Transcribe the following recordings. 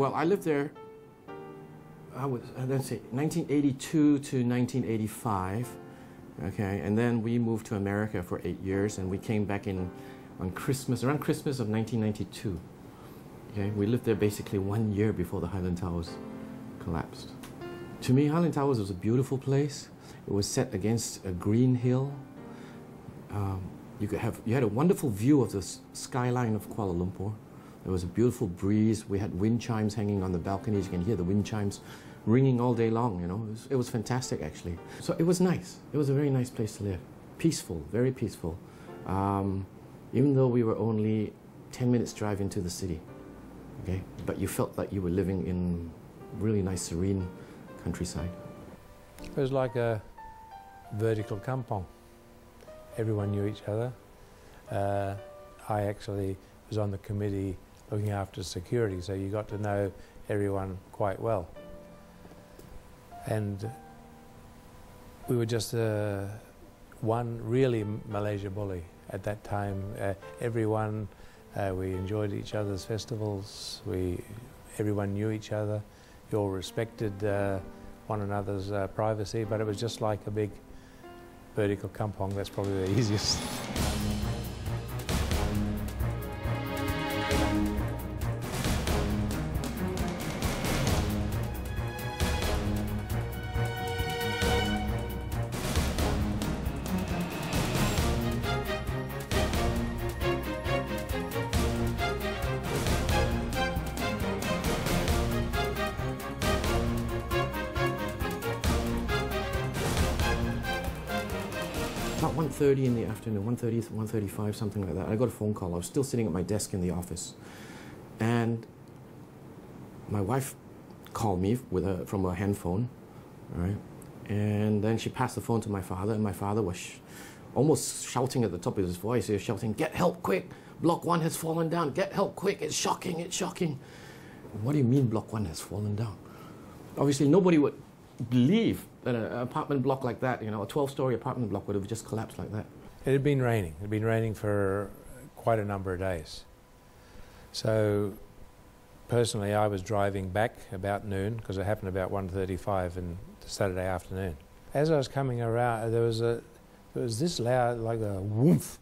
Well, I lived there, let's see, 1982 to 1985, okay, and then we moved to America for 8 years, and we came back on Christmas, around Christmas of 1992. Okay, we lived there basically 1 year before the Highland Towers collapsed. To me, Highland Towers was a beautiful place. It was set against a green hill. You had a wonderful view of the skyline of Kuala Lumpur. There was a beautiful breeze. We had wind chimes hanging on the balconies. You can hear the wind chimes ringing all day long, you know. It was fantastic, actually. So it was nice. It was a very nice place to live. Peaceful, very peaceful. Even though we were only 10 minutes drive into the city, okay? But you felt like you were living in really nice, serene countryside. It was like a vertical kampong. Everyone knew each other. I actually was on the committee looking after security, so you got to know everyone quite well. And we were just one really Malaysia bully at that time. Everyone, we enjoyed each other's festivals. Everyone knew each other. You all respected one another's privacy, but it was just like a big vertical kampong. That's probably the easiest. About 1:30 in the afternoon, 1:30, 1:35, something like that. I got a phone call. I was still sitting at my desk in the office. And my wife called me from a handphone, right? And then she passed the phone to my father, and my father was almost shouting at the top of his voice. He was shouting, "Get help quick! Block 1 has fallen down! Get help quick! It's shocking! It's shocking!" What do you mean Block 1 has fallen down? Obviously, nobody would believe that an apartment block like that, you know, a 12-story apartment block would have just collapsed like that. It had been raining. It had been raining for quite a number of days. So personally, I was driving back about noon, because it happened about 1:35 on Saturday afternoon. As I was coming around, there was this loud, like a whoomph,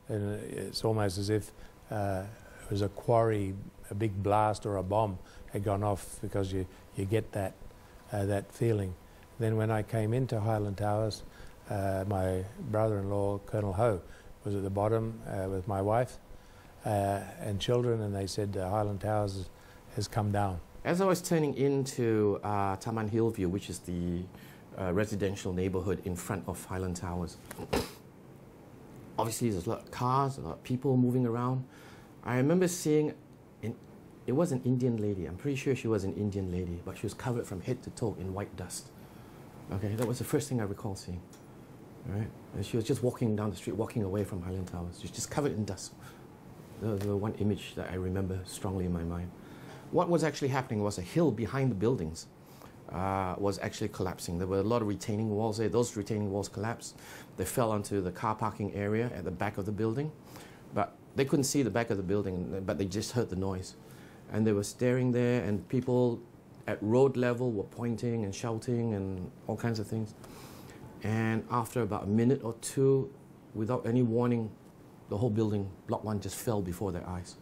and it's almost as if it was a quarry, a big blast or a bomb had gone off, because you get that feeling. Then when I came into Highland Towers, my brother-in-law, Colonel Ho, was at the bottom with my wife and children, and they said Highland Towers has come down. As I was turning into Taman Hillview, which is the residential neighborhood in front of Highland Towers, obviously there's a lot of cars, a lot of people moving around. I remember seeing, it was an Indian lady. I'm pretty sure she was an Indian lady, but she was covered from head to toe in white dust. Okay, that was the first thing I recall seeing. All right, and she was just walking down the street, walking away from Highland Towers. She was just covered in dust. That was the one image that I remember strongly in my mind. What was actually happening was a hill behind the buildings was actually collapsing. There were a lot of retaining walls there. Those retaining walls collapsed. They fell onto the car parking area at the back of the building, but they couldn't see the back of the building, but they just heard the noise. And they were staring there, and people at road level were pointing and shouting and all kinds of things. And after about a minute or two, without any warning, the whole building, Block 1, just fell before their eyes.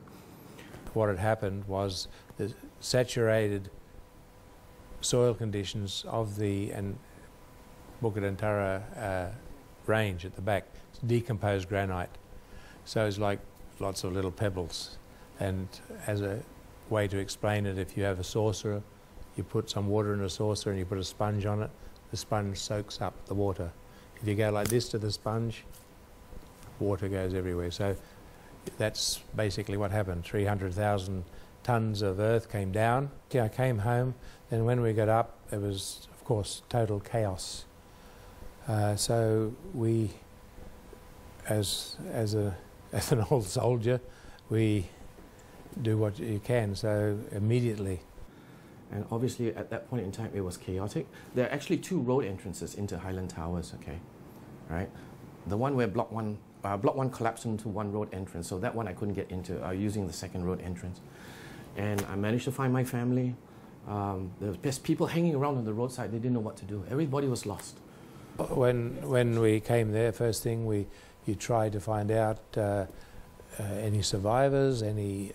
What had happened was the saturated soil conditions of the Bukit Antarabangsa range at the back, decomposed granite. So it's like lots of little pebbles. And as a way to explain it, if you have a saucer, you put some water in a saucer and you put a sponge on it, the sponge soaks up the water. If you go like this to the sponge, water goes everywhere. So that's basically what happened. 300,000 tons of earth came down. I came home, and when we got up, it was, of course, total chaos. So we, as an old soldier, we do what you can, so immediately. And obviously at that point in time it was chaotic. There are actually 2 road entrances into Highland Towers, okay? Right? The one where Block 1 collapsed into one road entrance, so that one I couldn't get into, using the second road entrance. And I managed to find my family. There was just people hanging around on the roadside. They didn't know what to do. Everybody was lost. When we came there, first thing you tried to find out any survivors, any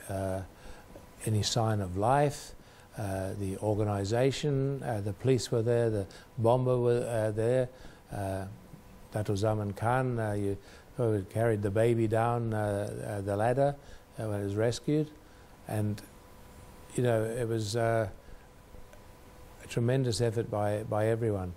sign of life. The organisation, the police were there, the bomber were there. Dato Zaman Khan, you carried the baby down the ladder when it was rescued, and you know it was a tremendous effort by everyone.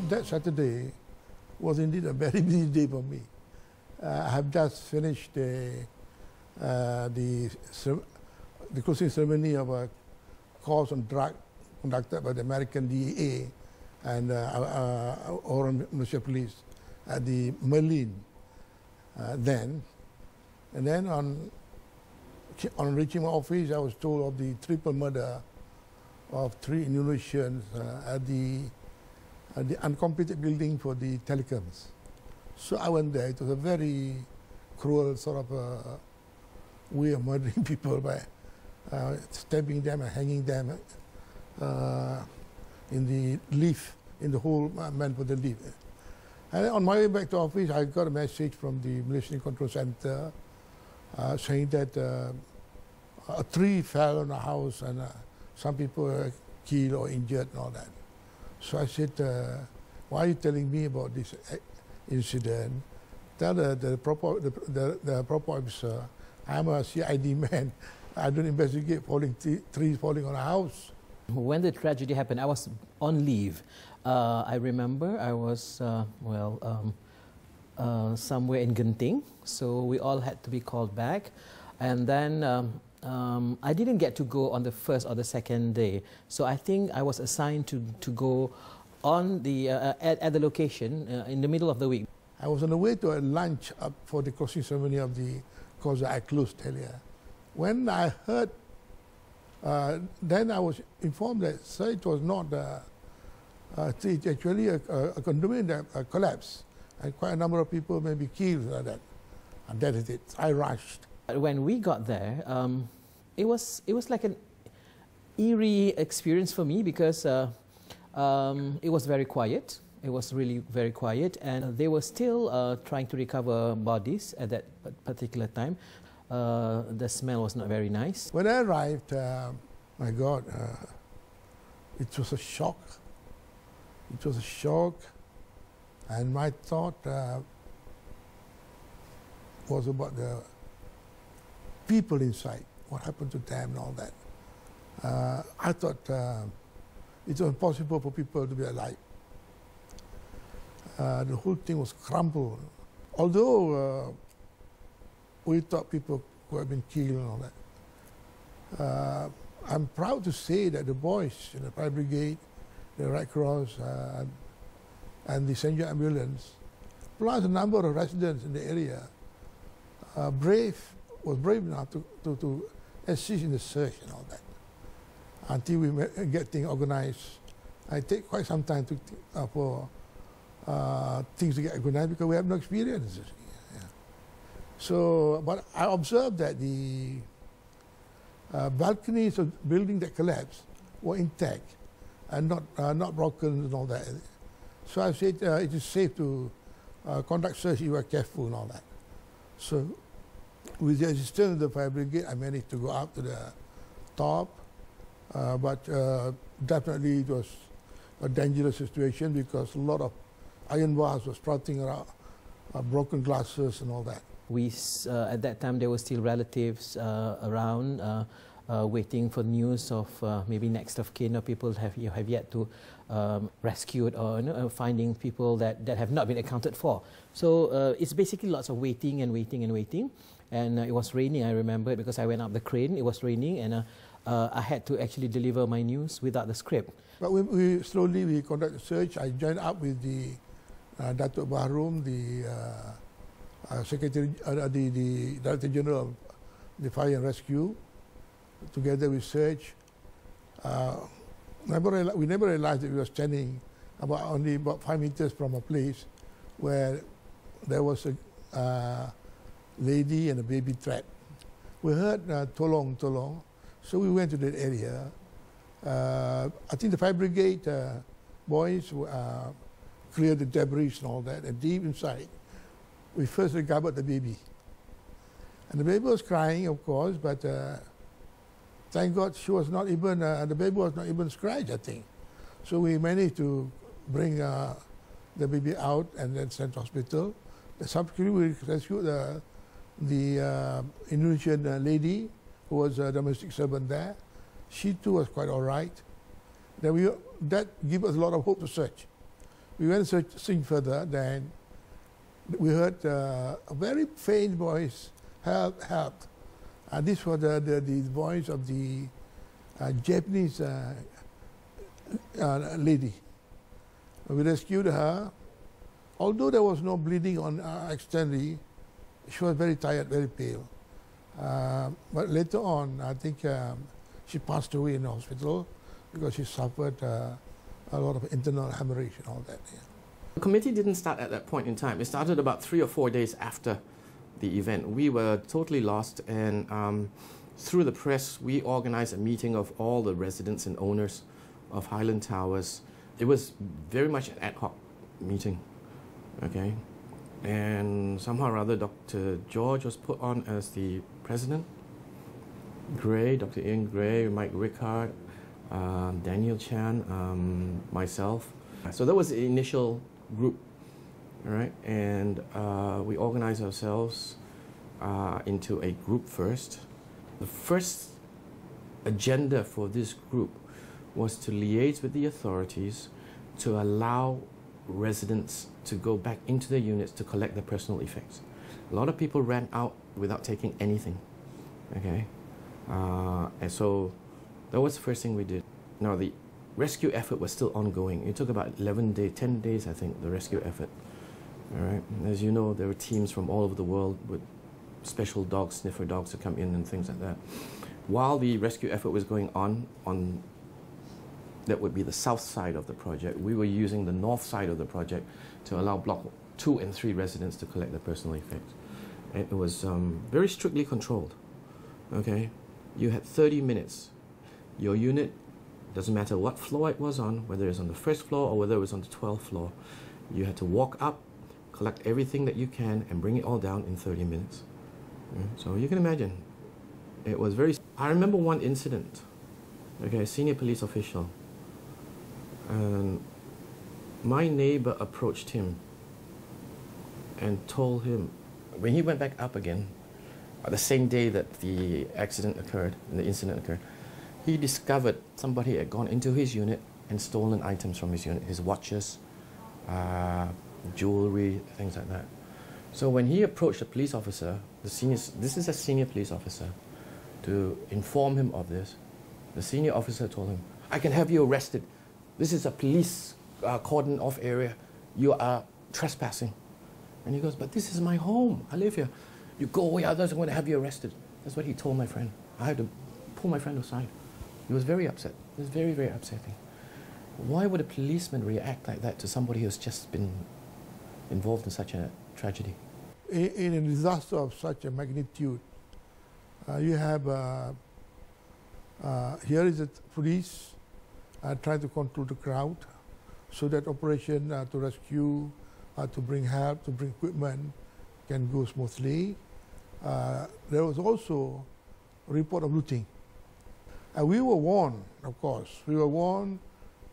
That Saturday was indeed a very busy day for me. I have just finished the closing ceremony of a course on drug conducted by the American DEA and Oran Militia Police at the Merlin then. And then on reaching my office, I was told of the triple murder of 3 Indonesians at the uncompleted building for the telecoms. So I went there. It was a very cruel sort of way of murdering people by stabbing them and hanging them in the lift, in the whole man for the lift. And on my way back to office, I got a message from the Malaysian Control Center saying that a tree fell on a house and some people were killed or injured and all that. So I said, why are you telling me about this incident? Tell the proper officer, I'm a CID man. I don't investigate trees falling on a house. When the tragedy happened, I was on leave. I remember I was, somewhere in Genting, so we all had to be called back. And then I didn't get to go on the first or the second day, so I think I was assigned to go on the at the location in the middle of the week. I was on the way to a lunch up for the closing ceremony of the course that I closed earlier. When I heard, then I was informed that, sir, it was not it's actually a condominium that collapsed, and quite a number of people may be killed like that. And that is it. I rushed. When we got there, it was like an eerie experience for me because it was very quiet. It was really very quiet, and they were still trying to recover bodies at that particular time. The smell was not very nice. When I arrived, my God, it was a shock. It was a shock, and my thought was about the people inside, what happened to them and all that. I thought it was impossible for people to be alive. The whole thing was crumbled. Although we thought people could have been killed and all that. I'm proud to say that the boys in the fire brigade, the Red Cross, and the St. John ambulance, plus a number of residents in the area, was brave enough to assist in the search and all that. Until we get things organized, it takes quite some time for things to get organized because we have no experience. Yeah. So, but I observed that the balconies of the building that collapsed were intact and not broken and all that. So I said it is safe to conduct search if you are careful and all that. So with the assistance of the fire brigade, I managed to go up to the top but definitely it was a dangerous situation because a lot of iron bars were sprouting around, broken glasses and all that. At that time, there were still relatives around waiting for news of maybe next of kin or people have yet to rescued or finding people that have not been accounted for. So it's basically lots of waiting and waiting and waiting. And it was raining, I remember, because I went up the crane, it was raining, and I had to actually deliver my news without the script. But we slowly conducted search. I joined up with the Datuk Bahrum, the Secretary, the Director General of the Fire and Rescue. Together we searched. We never realized that we were standing only about 5 meters from a place where there was a lady and a baby trapped. We heard tolong, tolong, so we went to that area. I think the fire brigade boys cleared the debris and all that, and deep inside, we first recovered the baby. And the baby was crying, of course, but thank God she was not even, the baby was not even scratched, I think. So we managed to bring the baby out and then sent to hospital. Subsequently, we rescued the Indonesian lady who was a domestic servant there. She too was quite all right. Then that gave us a lot of hope to search. We went searching further, then we heard a very faint voice, help, help. This was the voice of the Japanese lady. We rescued her. Although there was no bleeding on externally, she was very tired, very pale. But later on, I think she passed away in the hospital because she suffered a lot of internal hemorrhage and all that. Yeah. The committee didn't start at that point in time. It started about 3 or 4 days after the event. We were totally lost, and through the press, we organized a meeting of all the residents and owners of Highland Towers. It was very much an ad hoc meeting, okay? And somehow or other, Dr. George was put on as the president. Gray, Dr. Ian Gray, Mike Rickard, Daniel Chan, myself. So that was the initial group, all right? And we organized ourselves into a group first. The first agenda for this group was to liaise with the authorities to allow residents to go back into their units to collect their personal effects. A lot of people ran out without taking anything, okay? And so that was the first thing we did. Now the rescue effort was still ongoing. It took about 10 days, I think, the rescue effort. All right. As you know, there were teams from all over the world with special dogs, sniffer dogs to come in and things like that. While the rescue effort was going on that would be the south side of the project, we were using the north side of the project to allow block 2 and 3 residents to collect their personal effects. And it was very strictly controlled, okay? You had 30 minutes. Your unit, doesn't matter what floor it was on, whether it was on the first floor or whether it was on the 12th floor, you had to walk up, collect everything that you can, and bring it all down in 30 minutes. So you can imagine, it was very... I remember one incident, okay, a senior police official, and my neighbor approached him and told him, when he went back up again, the same day that the accident occurred, the incident occurred, he discovered somebody had gone into his unit and stolen items from his unit, his watches, jewelry, things like that. So when he approached the police officer, this is a senior police officer, to inform him of this, the senior officer told him, I can have you arrested. This is a police cordon off area. You are trespassing. And he goes, but this is my home. I live here. You go away, others are going to have you arrested. That's what he told my friend. I had to pull my friend aside. He was very upset. It was very, very upsetting. Why would a policeman react like that to somebody who's just been involved in such a tragedy? In a disaster of such a magnitude, you have, here is the police trying to control the crowd so that operation to rescue, to bring help, to bring equipment can go smoothly. There was also a report of looting. And we were warned, of course, we were warned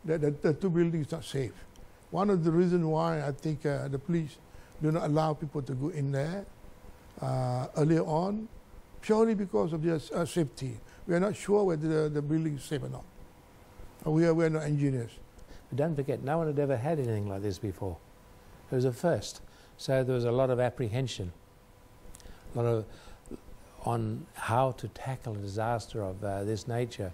that the two buildings are not safe. One of the reasons why I think the police do not allow people to go in there earlier on, purely because of their safety. We are not sure whether the building is safe or not. We are not engineers. But don't forget, no one had ever had anything like this before. It was a first. So there was a lot of apprehension, a lot of on how to tackle a disaster of this nature.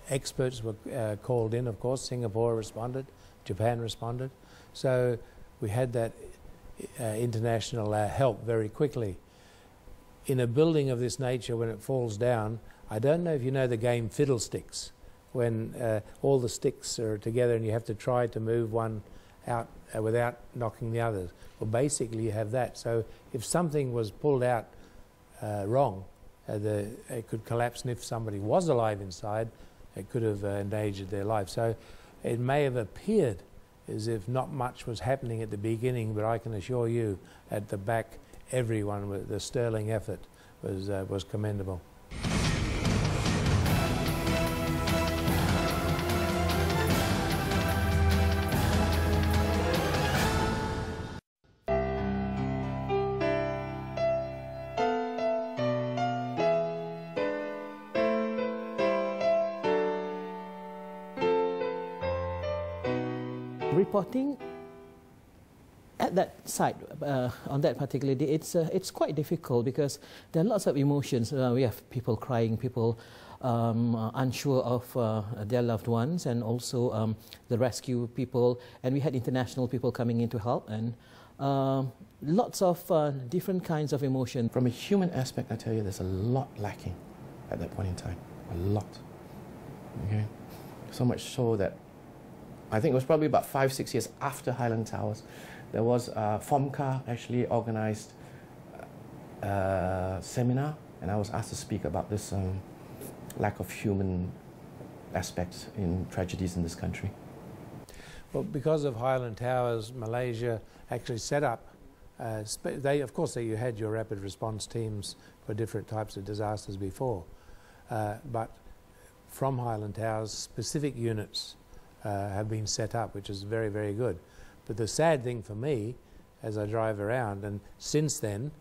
Experts were called in, of course. Singapore responded, Japan responded. So we had that international help very quickly. In a building of this nature, when it falls down, I don't know if you know the game Fiddlesticks, when all the sticks are together and you have to try to move one out without knocking the others. Well, basically you have that. So if something was pulled out wrong, it could collapse, and if somebody was alive inside, it could have endangered their life. So it may have appeared as if not much was happening at the beginning, but I can assure you at the back, everyone with the sterling effort was commendable. Reporting at that site on that particular day, it's quite difficult because there are lots of emotions. We have people crying, people unsure of their loved ones, and also the rescue people, and we had international people coming in to help, and lots of different kinds of emotion. From a human aspect, I tell you, there's a lot lacking at that point in time. A lot. Okay? So much so that I think it was probably about 5-6 years after Highland Towers, there was FOMCA actually organised a seminar, and I was asked to speak about this lack of human aspects in tragedies in this country. Well, because of Highland Towers, Malaysia actually set up, of course you had your rapid response teams for different types of disasters before, but from Highland Towers, specific units have been set up, which is very, very good. But the sad thing for me, as I drive around, and since then,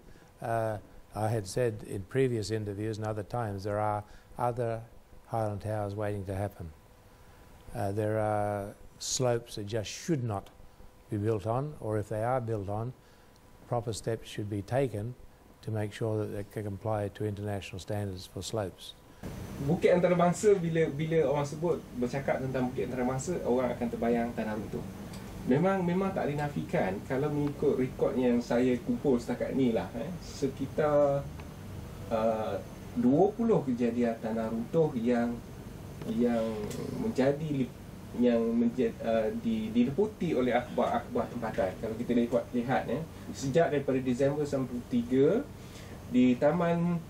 I had said in previous interviews and other times, there are other Highland Towers waiting to happen. There are slopes that just should not be built on, or if they are built on, proper steps should be taken to make sure that they can comply to international standards for slopes. Bukit Antarabangsa, bila orang sebut bercakap tentang Bukit Antarabangsa, orang akan terbayang tanah runtuh. Memang tak dinafikan, kalau mengikut rekod yang saya kumpul setakat ni lah, sekitar 20 kejadian tanah runtuh yang diliputi oleh akhbar-akhbar tempatan. Kalau kita lihat sejak daripada Disember 93 di Taman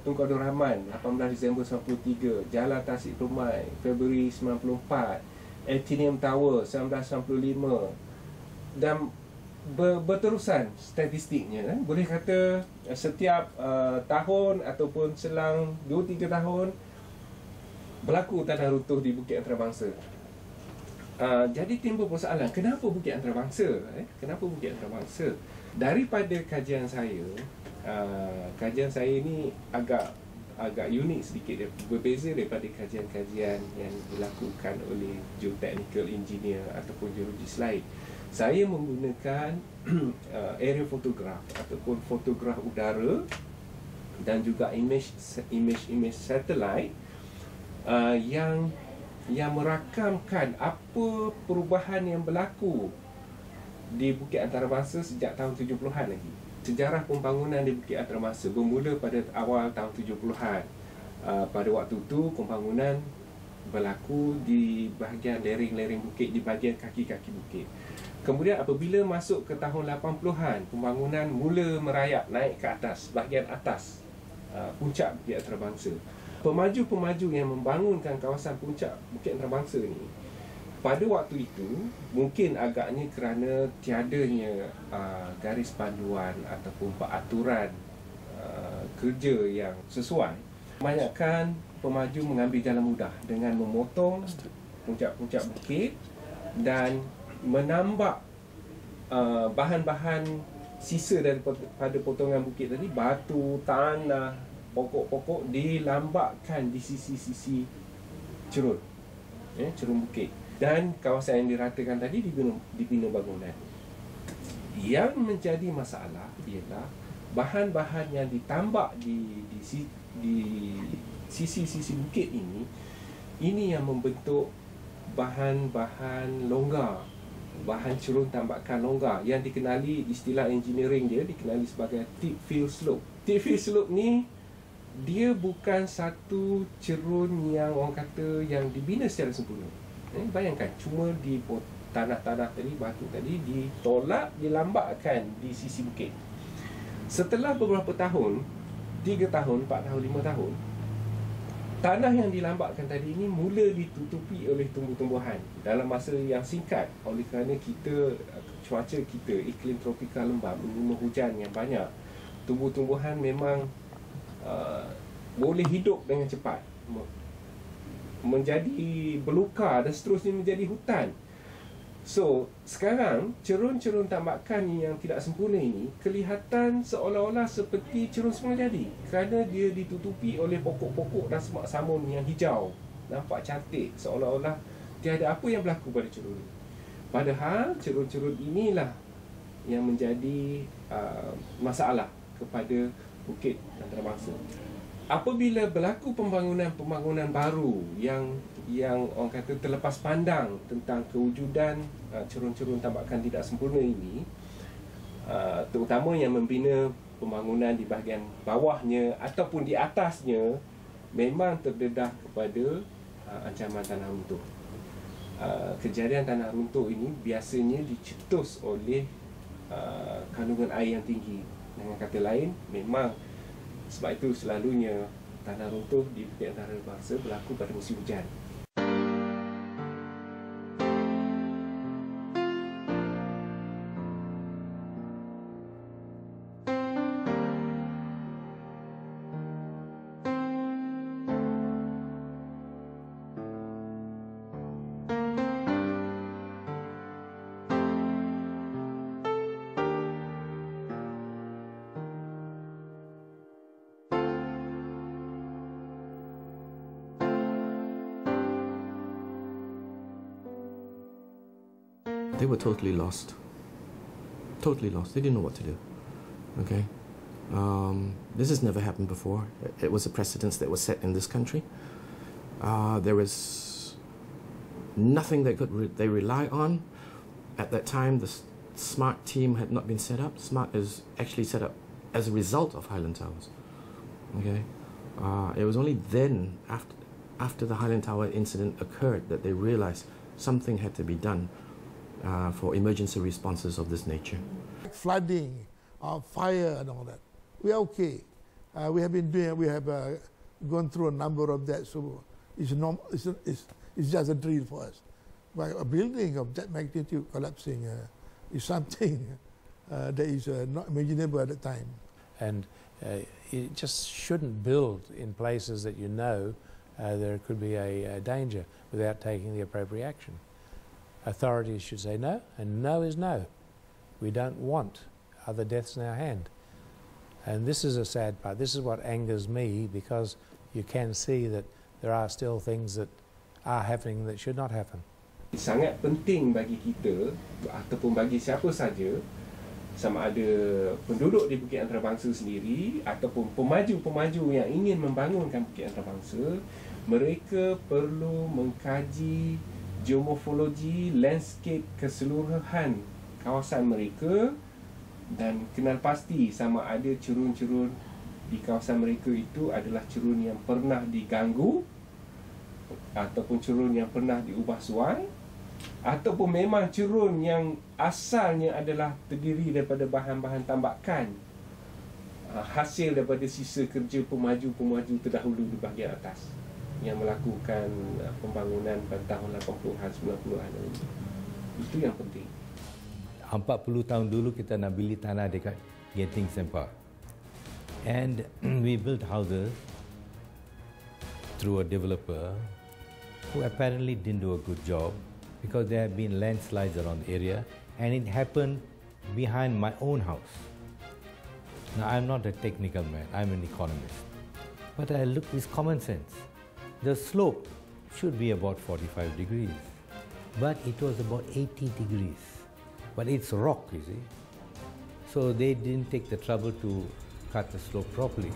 Tunku Abdul Rahman 18 Disember 93, Jalan Tasik Permai Februari 94, Athenium Tower 1995, dan berterusan statistiknya. Boleh kata setiap tahun ataupun selang 2-3 tahun berlaku tanah runtuh di Bukit Antarabangsa. Jadi timbul persoalan, kenapa Bukit Antarabangsa? Kenapa Bukit Antarabangsa? Daripada kajian saya ini agak unik sedikit, berbeza daripada kajian-kajian yang dilakukan oleh geotechnical engineer ataupun geologis lain. Saya menggunakan aerial photograph ataupun fotograf udara dan juga image satellite yang merakamkan apa perubahan yang berlaku di Bukit Antarabangsa sejak tahun 70-an lagi. Sejarah pembangunan di Bukit Antarabangsa bermula pada awal tahun 70-an. Pada waktu itu pembangunan berlaku di bahagian lereng-lereng bukit, di bahagian kaki-kaki bukit. Kemudian apabila masuk ke tahun 80-an, pembangunan mula merayap naik ke atas, bahagian atas puncak Bukit Antarabangsa. Pemaju-pemaju yang membangunkan kawasan puncak Bukit Antarabangsa ni, pada waktu itu mungkin agaknya kerana tiadanya garis panduan ataupun peraturan kerja yang sesuai, kebanyakan pemaju mengambil jalan mudah dengan memotong puncak-puncak bukit dan menambak bahan-bahan sisa daripada potongan bukit tadi, batu, tanah, pokok-pokok dilambakkan di sisi-sisi cerun, cerun bukit. Dan kawasan yang diratakan tadi dibina bangunan. Yang menjadi masalah ialah bahan-bahan yang ditambak di sisi-sisi bukit ini yang membentuk bahan-bahan longgar, bahan cerun tambakan longgar yang dikenali, istilah engineering dia dikenali sebagai tip fill slope. Tip fill slope ni dia bukan satu cerun yang orang kata yang dibina secara sempurna. Bayangkan cuma di tanah-tanah tadi, batu tadi ditolak, dilambakkan di sisi bukit. Setelah beberapa tahun, 3 tahun, 4 tahun, 5 tahun, tanah yang dilambakkan tadi ini mula ditutupi oleh tumbuh-tumbuhan dalam masa yang singkat oleh kerana cuaca kita, iklim tropika lembap, menerima hujan yang banyak. Tumbuh-tumbuhan memang boleh hidup dengan cepat, menjadi belukar dan seterusnya menjadi hutan. So, sekarang cerun-cerun tambakan yang tidak sempurna ini kelihatan seolah-olah seperti cerun semula jadi kerana dia ditutupi oleh pokok-pokok dan semak samun yang hijau. Nampak cantik, seolah-olah tiada apa yang berlaku pada cerun ini. Padahal cerun-cerun inilah yang menjadi masalah kepada Bukit Antarabangsa. Apabila berlaku pembangunan baru yang orang kata terlepas pandang tentang kewujudan cerun-cerun tambakan tidak sempurna ini, terutama yang membina pembangunan di bahagian bawahnya ataupun di atasnya, memang terdedah kepada ancaman tanah runtuh. Kejadian tanah runtuh ini biasanya dicetus oleh kandungan air yang tinggi. Dengan kata lain, memang sebab itu selalunya tanah runtuh di Bukit Antarabangsa berlaku pada musim hujan. They were totally lost. Totally lost. They didn't know what to do. Okay? This has never happened before. It was a precedence that was set in this country. There was nothing they rely on. At that time, the SMART team had not been set up. SMART is actually set up as a result of Highland Towers. Okay? It was only then, after the Highland Tower incident occurred, that they realized something had to be done for emergency responses of this nature. Flooding, fire and all that. We are okay. We have gone through a number of that, so it's just a drill for us. But a building of that magnitude collapsing is something that is not imaginable at the time. And you just shouldn't build in places that you know there could be a danger without taking the appropriate action. Authorities should say no, and no is no. We don't want other deaths in our hand. And this is a sad part. This is what angers me, because you can see that there are still things that are happening that should not happen. Sangat penting bagi kita ataupun bagi siapa saja, sama ada penduduk di Bukit Antarabangsa sendiri ataupun pemaju-pemaju yang ingin membangunkan Bukit Antarabangsa, mereka perlu mengkaji geomorfologi, landscape keseluruhan kawasan mereka dan kenal pasti sama ada cerun-cerun di kawasan mereka itu adalah cerun yang pernah diganggu ataupun cerun yang pernah diubah suai ataupun memang cerun yang asalnya adalah terdiri daripada bahan-bahan tambakan hasil daripada sisa kerja pemaju-pemaju terdahulu di bahagian atas yang melakukan pembangunan pada tahun 80-an, 90-an. Itu yang penting. 40 tahun dulu kita nak beli tanah dekat Genting Sempah. And we built houses through a developer who apparently didn't do a good job because there have been landslides around the area, and it happened behind my own house. Now, I'm not a technical man, I'm an economist. But I look with common sense. The slope should be about 45 degrees, but it was about 80 degrees. But it's rock, you see. So they didn't take the trouble to cut the slope properly.